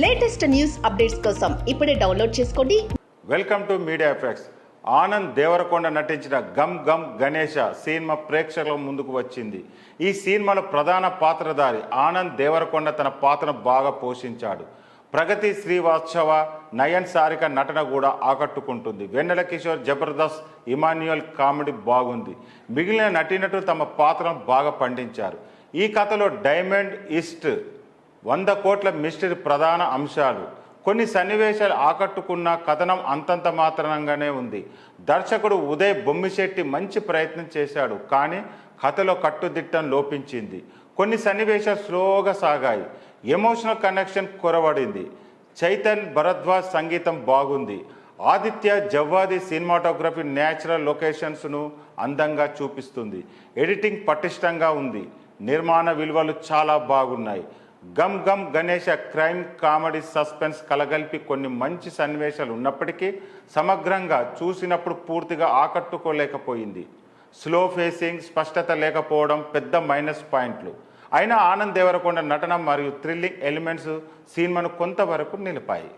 Latest news updates కోసం ఇప్పుడే download చేసుకోండి. Welcome to media effects. Anand Devarakonda నటించిన గమ్ గమ్ గణేష సినిమా ప్రేక్షకుల ముందుకు వచ్చింది. ఈ సినిమాలో ప్రధాన పాత్రధారి ఆనంద్ దేవరకొండ తన పాత్రను బాగా పోషించాడు. ప్రగతి శ్రీవాత్సవ, నయన్ సారిక నటన కూడా ఆకట్టుకుంటుంది. వెన్నెల కిషోర్, జబర్దస్త్, ఇమాన్యుయల్ కామెడీ బాగుంది. మిగిలిన నటీనటులు తమ పాత్రను బాగా పండించారు. ఈ కథలో డైమండ్ ఈస్ట్ 100 కోట్ల మిస్టరీ ప్రధాన అంశాలు. కొన్ని సన్నివేశాలు ఆకట్టుకున్న కథనం అంతంత మాత్రంగానే ఉంది. దర్శకుడు ఉదయ్ బొమ్మిశెట్టి మంచి ప్రయత్నం చేశాడు, కానీ కథలో కట్టుదిట్టం లోపించింది. కొన్ని సన్నివేశాలు స్లోగా సాగాయి. ఎమోషనల్ కనెక్షన్ కొరవడింది. చైతన్ భరద్వాజ్ సంగీతం బాగుంది. ఆదిత్య జవ్వాది సినిమాటోగ్రఫీ న్యాచురల్ లొకేషన్స్ను అందంగా చూపిస్తుంది. ఎడిటింగ్ పటిష్టంగా ఉంది. నిర్మాణ విలువలు చాలా బాగున్నాయి. Gam Gam Ganesha crime, comedy, suspense కలగలిపి కొన్ని మంచి సన్నివేశాలు ఉన్నప్పటికీ సమగ్రంగా చూసినప్పుడు పూర్తిగా ఆకట్టుకోలేకపోయింది. స్లో ఫేసింగ్, స్పష్టత లేకపోవడం పెద్ద మైనస్ పాయింట్లు. అయినా ఆనంద్ దేవరకొండ నటన మరియు థ్రిల్లింగ్ ఎలిమెంట్స్ సినిమాను కొంతవరకు నిలిపాయి.